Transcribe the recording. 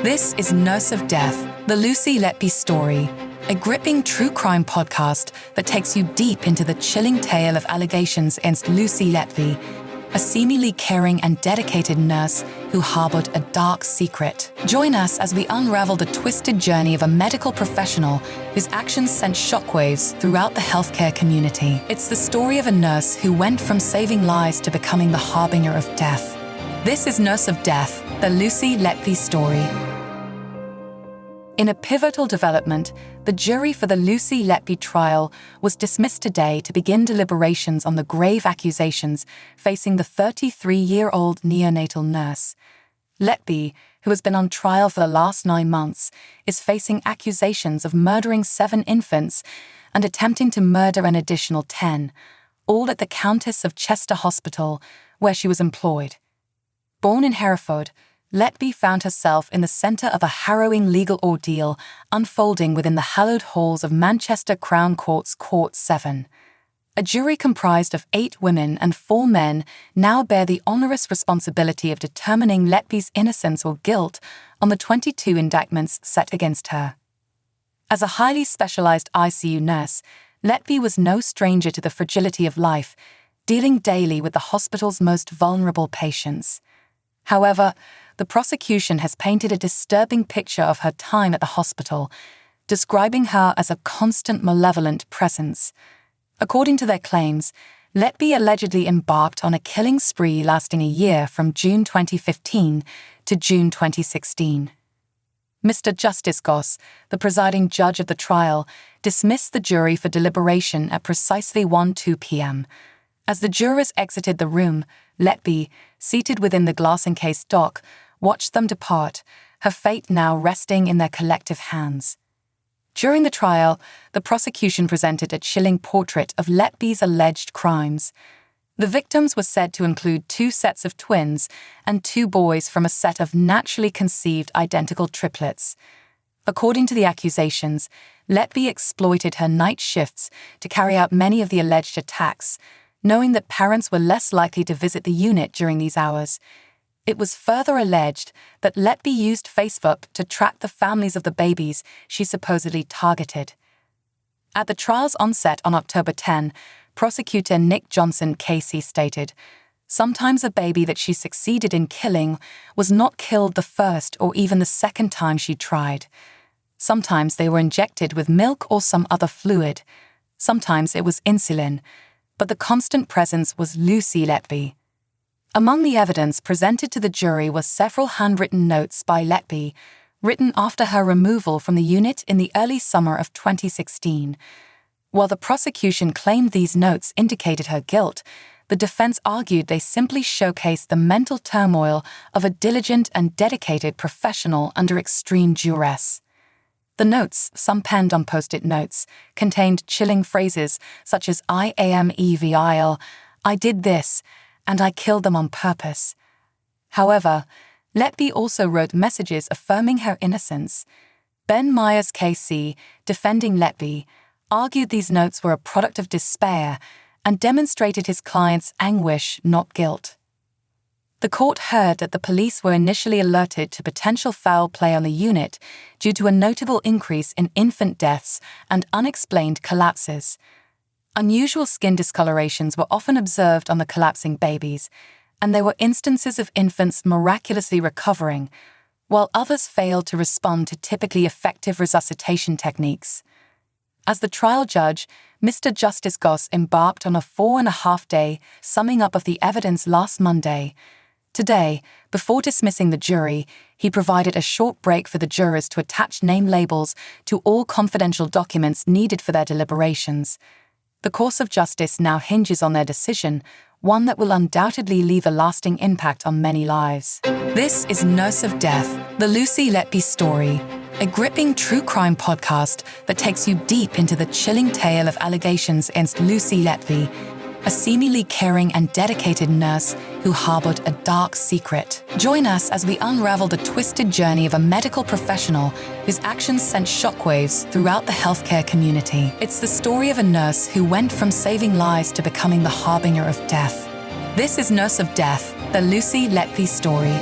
This is Nurse of Death, the Lucy Letby story, a gripping true crime podcast that takes you deep into the chilling tale of allegations against Lucy Letby, a seemingly caring and dedicated nurse who harbored a dark secret. Join us as we unravel the twisted journey of a medical professional whose actions sent shockwaves throughout the healthcare community. It's the story of a nurse who went from saving lives to becoming the harbinger of death. This is Nurse of Death, the Lucy Letby story. In a pivotal development, the jury for the Lucy Letby trial was dismissed today to begin deliberations on the grave accusations facing the 33-year-old neonatal nurse. Letby, who has been on trial for the last 9 months, is facing accusations of murdering 7 infants and attempting to murder an additional 10, all at the Countess of Chester Hospital, where she was employed. Born in Hereford, Letby found herself in the centre of a harrowing legal ordeal unfolding within the hallowed halls of Manchester Crown Court's Court 7. A jury comprised of 8 women and 4 men now bear the onerous responsibility of determining Letby's innocence or guilt on the 22 indictments set against her. As a highly specialised ICU nurse, Letby was no stranger to the fragility of life, dealing daily with the hospital's most vulnerable patients. However, the prosecution has painted a disturbing picture of her time at the hospital, describing her as a constant malevolent presence. According to their claims, Letby allegedly embarked on a killing spree lasting a year from June 2015 to June 2016. Mr. Justice Goss, the presiding judge of the trial, dismissed the jury for deliberation at precisely 1:02 p.m. As the jurors exited the room, Letby, seated within the glass-encased dock, watched them depart, her fate now resting in their collective hands. During the trial, the prosecution presented a chilling portrait of Letby's alleged crimes. The victims were said to include 2 sets of twins and 2 boys from a set of naturally conceived identical triplets. According to the accusations, Letby exploited her night shifts to carry out many of the alleged attacks, knowing that parents were less likely to visit the unit during these hours. It was further alleged that Letby used Facebook to track the families of the babies she supposedly targeted. At the trial's onset on October 10, prosecutor Nick Johnson Casey stated, "Sometimes a baby that she succeeded in killing was not killed the first or even the second time she tried. Sometimes they were injected with milk or some other fluid. Sometimes it was insulin, but the constant presence was Lucy Letby." Among the evidence presented to the jury were several handwritten notes by Letby, written after her removal from the unit in the early summer of 2016. While the prosecution claimed these notes indicated her guilt, the defense argued they simply showcased the mental turmoil of a diligent and dedicated professional under extreme duress. The notes, some penned on post-it notes, contained chilling phrases such as "I am evil," "I did this," and "I killed them on purpose." However, Letby also wrote messages affirming her innocence. Ben Myers KC, defending Letby, argued these notes were a product of despair and demonstrated his client's anguish, not guilt. The court heard that the police were initially alerted to potential foul play on the unit due to a notable increase in infant deaths and unexplained collapses. Unusual skin discolorations were often observed on the collapsing babies, and there were instances of infants miraculously recovering, while others failed to respond to typically effective resuscitation techniques. As the trial judge, Mr. Justice Goss embarked on a 4.5-day summing up of the evidence last Monday. Today, before dismissing the jury, he provided a short break for the jurors to attach name labels to all confidential documents needed for their deliberations. The course of justice now hinges on their decision, one that will undoubtedly leave a lasting impact on many lives. This is Nurse of Death, the Lucy Letby story, a gripping true crime podcast that takes you deep into the chilling tale of allegations against Lucy Letby, a seemingly caring and dedicated nurse who harbored a dark secret. Join us as we unravel the twisted journey of a medical professional whose actions sent shockwaves throughout the healthcare community. It's the story of a nurse who went from saving lives to becoming the harbinger of death. This is Nurse of Death, the Lucy Letby story.